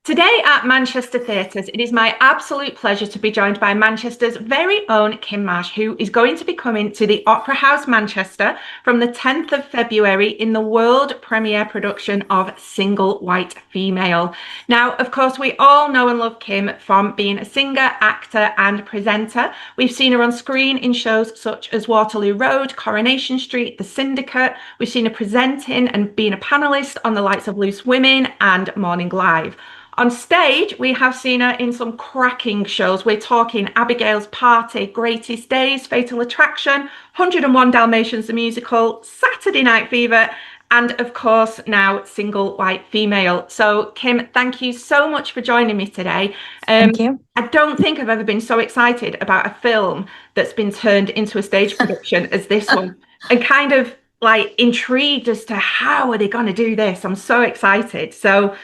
Today at Manchester Theatres, it is my absolute pleasure to be joined by Manchester's very own Kym Marsh, who is going to be coming to the Opera House Manchester from the 10th of February in the world premiere production of Single White Female. Now, of course, we all know and love Kym from being a singer, actor, and presenter. We've seen her on screen in shows such as Waterloo Road, Coronation Street, The Syndicate. We've seen her presenting and being a panelist on the likes of Loose Women and Morning Live. On stage, we have seen her in some cracking shows. We're talking Abigail's Party, Greatest Days, Fatal Attraction, 101 Dalmatians the Musical, Saturday Night Fever, and of course now Single White Female. So Kym, thank you so much for joining me today. Thank you. I don't think I've ever been so excited about a film that's been turned into a stage production as this one, and kind of like intrigued as to how are they going to do this. I'm so excited. So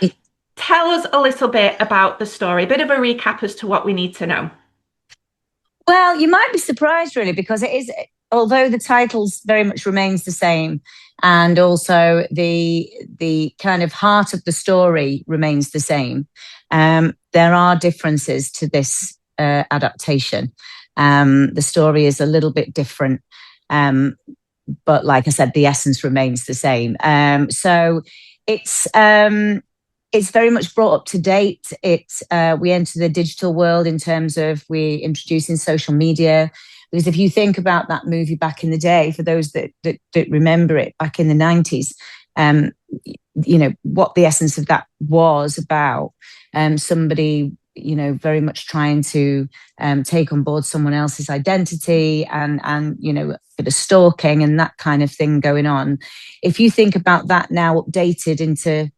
tell us a little bit about the story, a bit of a recap as to what we need to know. Well, you might be surprised, really, because it is, although the titles very much remains the same, and also the kind of heart of the story remains the same. There are differences to this adaptation. The story is a little bit different, but like I said, the essence remains the same. So it's very much brought up to date. We enter the digital world in terms of we're introducing social media. Because if you think about that movie back in the day, for those that remember it back in the 90s, what the essence of that was about, somebody, very much trying to take on board someone else's identity and a bit of stalking and that kind of thing going on. If you think about that now updated into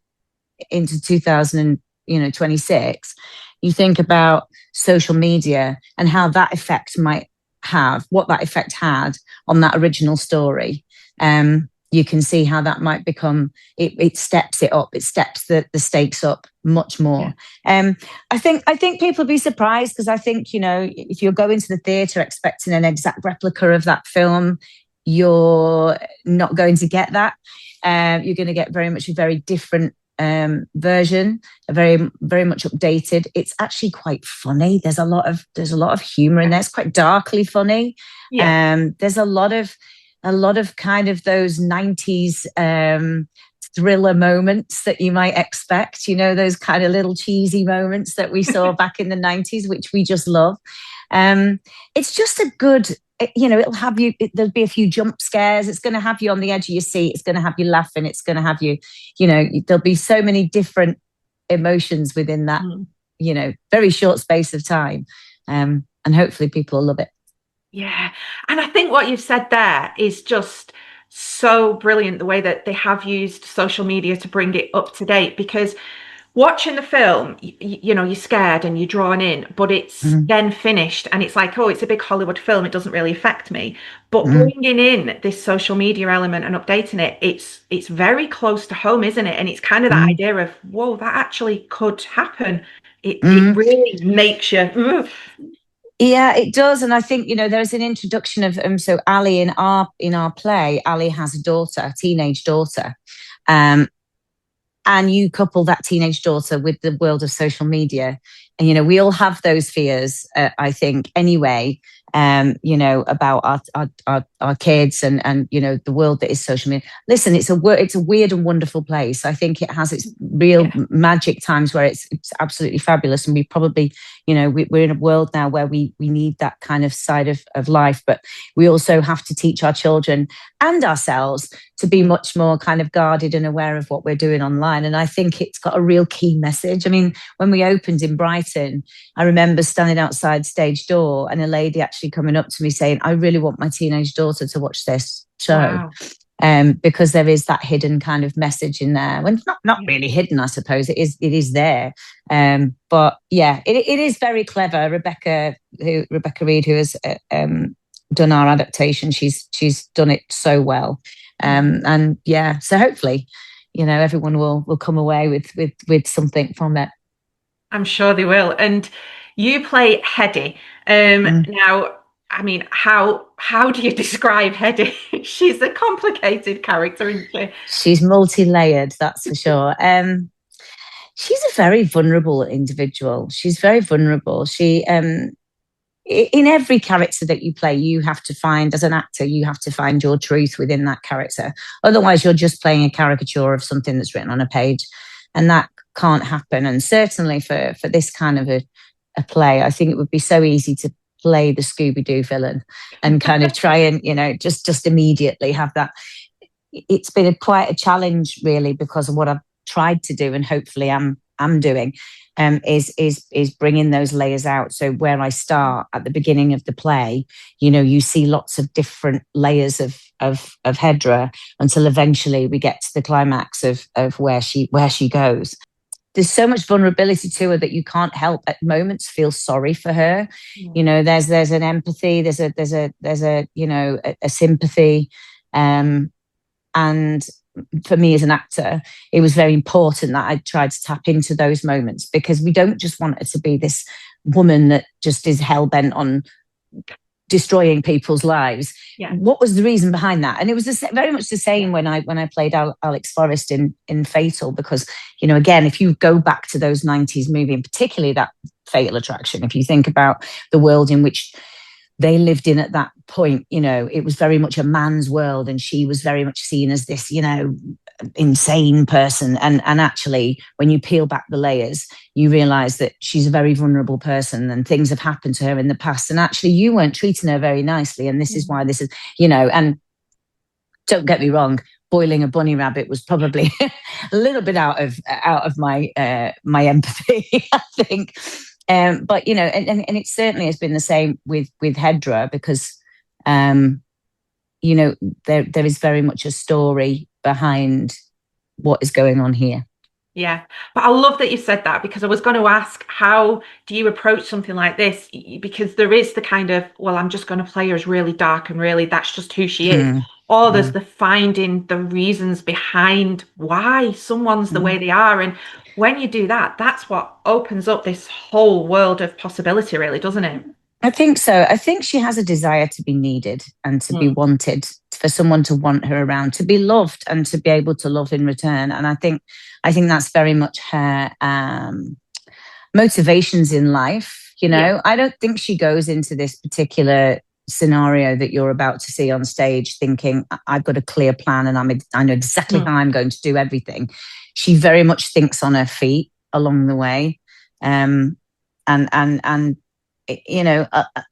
2026, you think about social media and how that effect might have, what that effect had on that original story. You can see how that might become, it steps it up, it steps the stakes up much more. Yeah. I think people will be surprised because I think, if you're going to the theatre expecting an exact replica of that film, you're not going to get that. You're going to get very much a very different version, very very much updated. It's actually quite funny. There's a lot of humor in there. It's quite darkly funny. Yeah. There's a lot of kind of those 90s thriller moments that you might expect, those kind of little cheesy moments that we saw back in the 90s, which we just love. It's just a good, it'll have you, there'll be a few jump scares. It's going to have you on the edge of your seat. It's going to have you laughing. It's going to have you, there'll be so many different emotions within that, very short space of time. And hopefully people will love it. Yeah. And I think what you've said there is just so brilliant, the way that they have used social media to bring it up to date, because watching the film, you're scared and you're drawn in, but it's then finished and it's like, oh, it's a big Hollywood film. It doesn't really affect me. But bringing in this social media element and updating it, it's very close to home, isn't it? And it's kind of that idea of, whoa, that actually could happen. It really makes you... Yeah, it does. And I think, there's an introduction of, so Allie in our play, Allie has a daughter, a teenage daughter. And you couple that teenage daughter with the world of social media. And, we all have those fears, I think, anyway, about our kids and the world that is social media. Listen, it's a weird and wonderful place. I think it has its real magic times where it's absolutely fabulous. And we probably, we're in a world now where we need that kind of side of life, but we also have to teach our children and ourselves to be much more kind of guarded and aware of what we're doing online. And I think it's got a real key message. I mean, when we opened in Brighton, I remember standing outside stage door and a lady actually coming up to me saying, I really want my teenage daughter to watch this show. Wow. Because there is that hidden kind of message in there. Well, not really hidden, I suppose. It is there. But yeah, it is very clever. Rebecca Reed, who has done our adaptation, she's done it so well. And yeah, so hopefully, everyone will come away with something from it. I'm sure they will. And you play Hedy. Now, I mean, how do you describe Hedy? She's a complicated character, isn't she? She's multi-layered, that's for sure. she's a very vulnerable individual. She's very vulnerable. She in every character that you play, you have to find, as an actor, you have to find your truth within that character. Otherwise, you're just playing a caricature of something that's written on a page, and that can't happen. And certainly for this kind of a play, I think it would be so easy to play the Scooby-Doo villain and kind of try and, just immediately have that. It's been quite a challenge, really, because of what I've tried to do, and hopefully I'm doing, is bringing those layers out. So where I start at the beginning of the play, you see lots of different layers of Hedy until eventually we get to the climax of where she goes. There's so much vulnerability to her that you can't help at moments feel sorry for her. There's an empathy, there's a sympathy, and for me as an actor, it was very important that I tried to tap into those moments, because we don't just want her to be this woman that just is hell-bent on destroying people's lives. Yeah. What was the reason behind that? And it was very much the same when I played Alex Forrest in Fatal, because, again, if you go back to those 90s movie, and particularly that Fatal Attraction, if you think about the world in which they lived in at that point, it was very much a man's world, and she was very much seen as this, insane person. And actually, when you peel back the layers, you realize that she's a very vulnerable person, and things have happened to her in the past. And actually, you weren't treating her very nicely. And this is why this is, and don't get me wrong, boiling a bunny rabbit was probably a little bit out of my empathy, I think. But and it certainly has been the same with Hedy, because there is very much a story behind what is going on here. Yeah, but I love that you said that, because I was going to ask, how do you approach something like this? Because there is the kind of, well, I'm just going to play her as really dark and really that's just who she is. Or there's the finding the reasons behind why someone's the way they are. And when you do that, that's what opens up this whole world of possibility, really, doesn't it? I think so. I think she has a desire to be needed and to be wanted, for someone to want her around, to be loved and to be able to love in return. And I think that's very much her motivations in life. I don't think she goes into this particular scenario that you're about to see on stage thinking, I've got a clear plan and I know exactly how I'm going to do everything. She very much thinks on her feet along the way.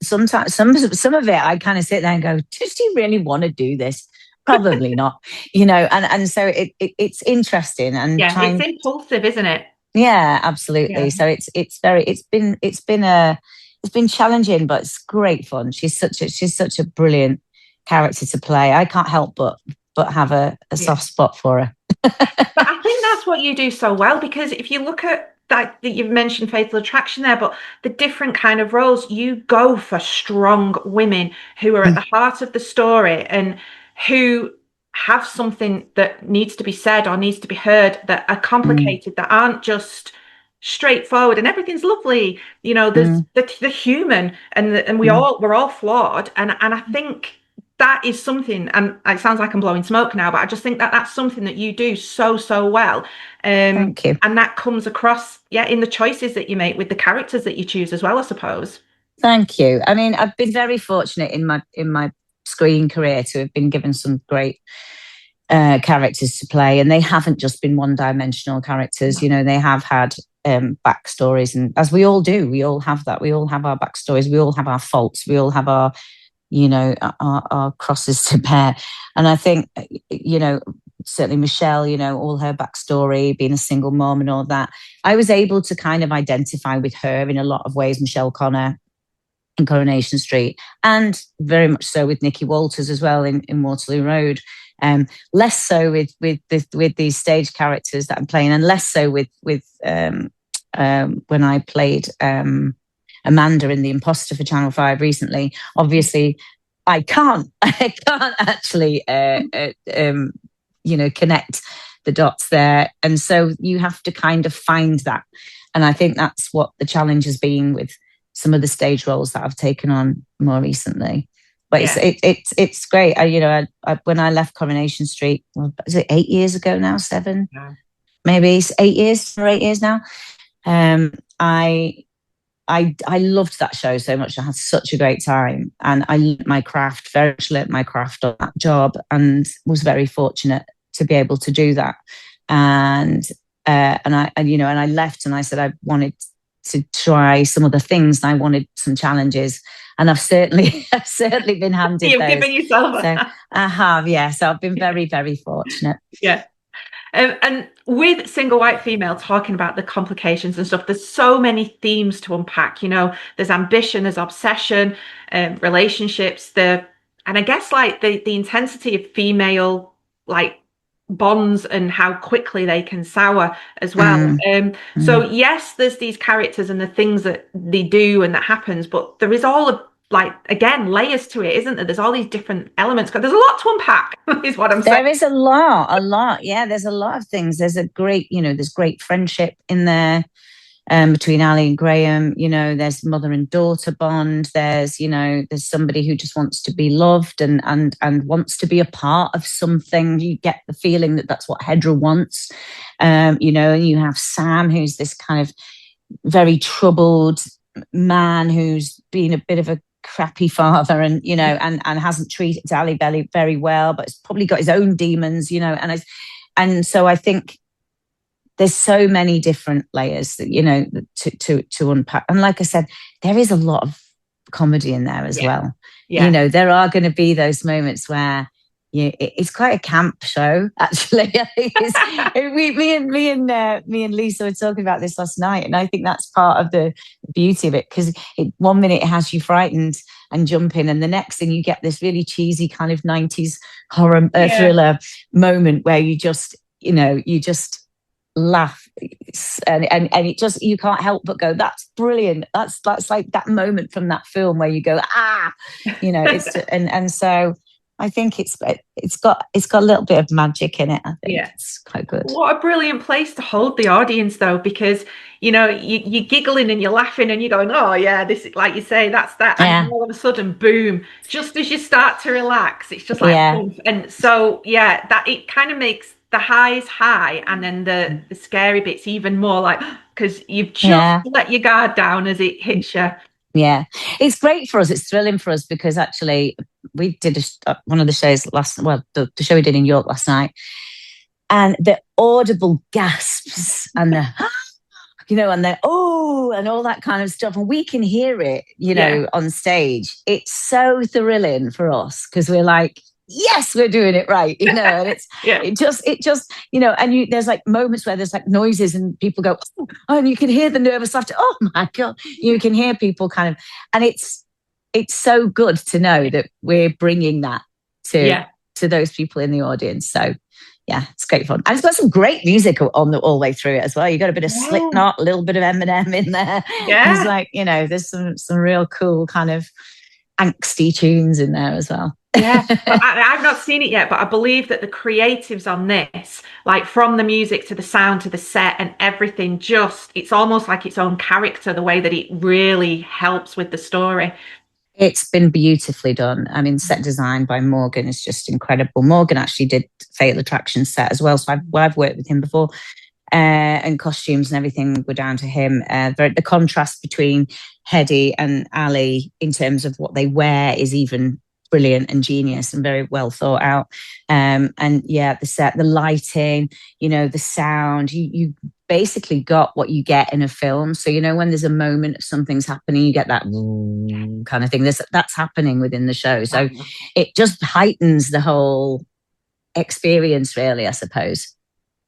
Sometimes some of it I kind of sit there and go, does she really want to do this? Probably not, and so it's interesting, and it's impulsive, isn't it? Yeah, absolutely. So it's been challenging, but it's great fun. She's such a brilliant character to play. I can't help but have a soft spot for her. But I think that's what you do so well, because if you look at that you've mentioned Fatal Attraction there, but the different kind of roles, you go for strong women who are at the heart of the story and who have something that needs to be said or needs to be heard, that are complicated, that aren't just straightforward and everything's lovely. There's the human, and we're all flawed, and I think that is something, and it sounds like I'm blowing smoke now, but I just think that that's something that you do so well. Thank you. And that comes across, in the choices that you make with the characters that you choose as well, I suppose. Thank you. I mean, I've been very fortunate in my screen career to have been given some great characters to play, and they haven't just been one-dimensional characters. They have had backstories, and as we all do, we all have that. We all have our backstories. We all have our faults. We all have our our crosses to bear. And I think, certainly Michelle, all her backstory, being a single mom and all that, I was able to kind of identify with her in a lot of ways. Michelle Connor in Coronation Street, and very much so with Nikki Walters as well in Waterloo Road. Less so with these stage characters that I'm playing, and less so with when I played Amanda in The Imposter for Channel 5 recently. Obviously, I can't actually connect the dots there, and so you have to kind of find that. And I think that's what the challenge has been with some of the stage roles that I've taken on more recently. But it's great. I when I left Coronation Street, was it 8 years ago now? 7? maybe 8 years or 8 years now. Um, I I loved that show so much. I had such a great time, and I learned my craft, very much learned my craft on that job, and was very fortunate to be able to do that. And I left, and I said I wanted to try some other things, and I wanted some challenges, and I've certainly I've certainly been handed You've those. given yourself. So I have, yeah. So I've been very, very fortunate. Yeah. And with Single White Female, talking about the complications and stuff, there's so many themes to unpack. There's ambition, there's obsession, relationships, and I guess like the intensity of female like bonds and how quickly they can sour as well. So yes, there's these characters and the things that they do and that happens, but there is all of, like, again, layers to it, isn't there? There's all these different elements. There's a lot to unpack, is what I'm saying. There is a lot. Yeah, there's a lot of things. There's a great, there's great friendship in there between Allie and Graham. There's mother and daughter bond. There's somebody who just wants to be loved and wants to be a part of something. You get the feeling that that's what Hedy wants. And you have Sam, who's this kind of very troubled man who's been a bit of a crappy father, and and hasn't treated Allie very well, but has probably got his own demons, and so I think there's so many different layers that to unpack. And like I said, there is a lot of comedy in there as well. There are going to be those moments where it's quite a camp show, actually. me and Lisa were talking about this last night, and I think that's part of the beauty of it, because 1 minute it has you frightened and jumping, and the next thing you get this really cheesy kind of 90s horror thriller moment where you just laugh, and it just, you can't help but go, that's brilliant. That's like that moment from that film where you go, it's and so I think it's got a little bit of magic in it. I think it's quite good. What a brilliant place to hold the audience, though, because you're giggling and you're laughing and you're going, oh yeah, this is, like you say, that's that, and all of a sudden, boom! Just as you start to relax, it's just like, boom. And so that it kind of makes the highs high, and then the scary bits even more, like, because you've just let your guard down as it hits you. Yeah, it's great for us. It's thrilling for us because actually we did one of the shows the show we did in York last night, and the audible gasps and the and the and all that kind of stuff, and we can hear it on stage. It's so thrilling for us because we're like, yes, we're doing it right, and it's it just and there's like moments where there's like noises and people go, oh, and you can hear the nervous laughter. Oh my God, you can hear people kind of, and it's so good to know that we're bringing that to those people in the audience. So yeah, it's great fun, and it's got some great music all the way through it as well. You got a bit of Slipknot, a little bit of Eminem in there. It's like there's some real cool kind of angsty tunes in there as well. I've not seen it yet, but I believe that the creatives on this, like from the music to the sound to the set and everything, it's almost like its own character, the way that it really helps with the story. It's been beautifully done. I mean, set design by Morgan is just incredible. Morgan actually did Fatal Attraction set as well, so I've worked with him before. And costumes and everything were down to him. The contrast between Hedy and Allie in terms of what they wear is even brilliant and genius and very well thought out. The set, the lighting, the sound, you basically got what you get in a film. So, when there's a moment of something's happening, you get that kind of thing. That's happening within the show. So it just heightens the whole experience, really, I suppose.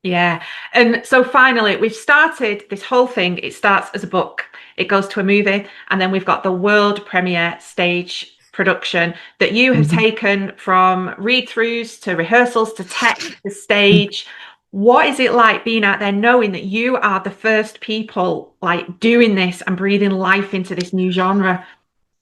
Yeah. And so finally, we've started this whole thing. It starts as a book, it goes to a movie, and then we've got the world premiere stage production that you have taken from read-throughs to rehearsals to tech to stage. What is it like being out there knowing that you are the first people like doing this and breathing life into this new genre?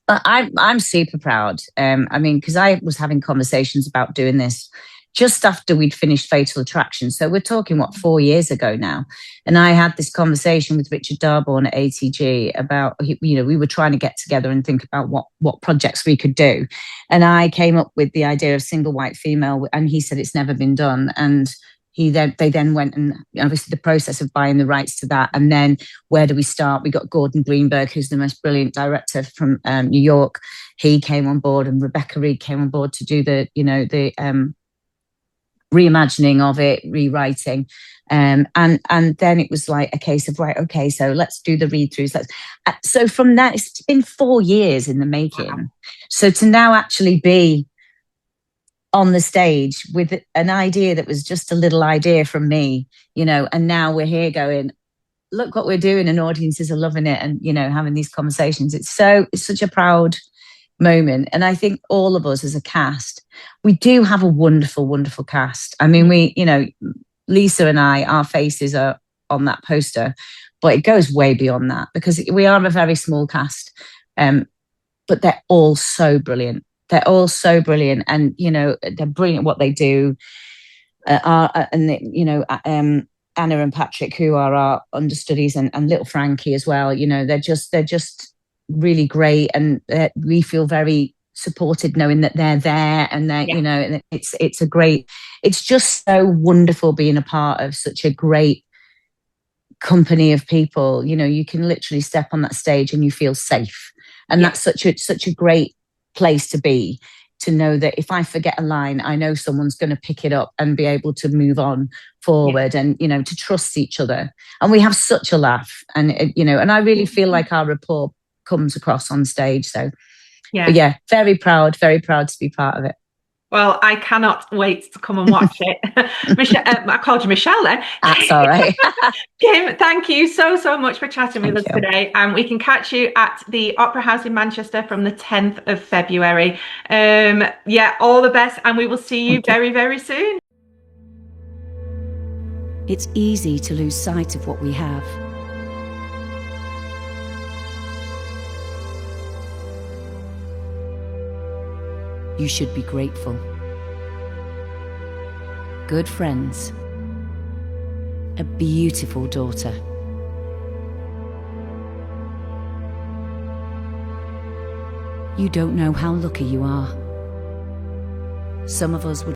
I'm super proud. Because I was having conversations about doing this just after we'd finished Fatal Attraction. So we're talking, 4 years ago now. And I had this conversation with Richard Darbourne at ATG about, we were trying to get together and think about what projects we could do. And I came up with the idea of Single White Female, and he said it's never been done. And they then went, and obviously the process of buying the rights to that. And then where do we start? We got Gordon Greenberg, who's the most brilliant director from New York. He came on board, and Rebecca Reed came on board to do the reimagining of it, rewriting. And then it was like a case of, right, okay, so let's do the read-throughs. So from that, it's been 4 years in the making. Wow. So to now actually be on the stage with an idea that was just a little idea from me, and now we're here going, look what we're doing, and audiences are loving it, and, having these conversations. It's such a proud moment. And I think all of us as a cast, we do have a wonderful, wonderful cast. I mean, Lisa and I, our faces are on that poster, but it goes way beyond that, because we are a very small cast. But they're all so brilliant. They're all so brilliant, and they're brilliant at what they do. Anna and Patrick, who are our understudies, and little Frankie as well. They're just really great, and we feel very supported knowing that they're there, and that and it's just so wonderful being a part of such a great company of people. You can literally step on that stage and you feel safe, and that's such a great place to be, to know that if I forget a line, I know someone's going to pick it up and be able to move on forward, and to trust each other. And we have such a laugh, and and I really feel like our rapport comes across on stage. So very proud to be part of it. Well, I cannot wait to come and watch it. Michelle, I called you Michelle then. That's all right. Kym, thank you so much for chatting with us today. We can catch you at the Opera House in Manchester from the 10th of February. All the best, and we will see you very, very soon. It's easy to lose sight of what we have. You should be grateful. Good friends. A beautiful daughter. You don't know how lucky you are. Some of us would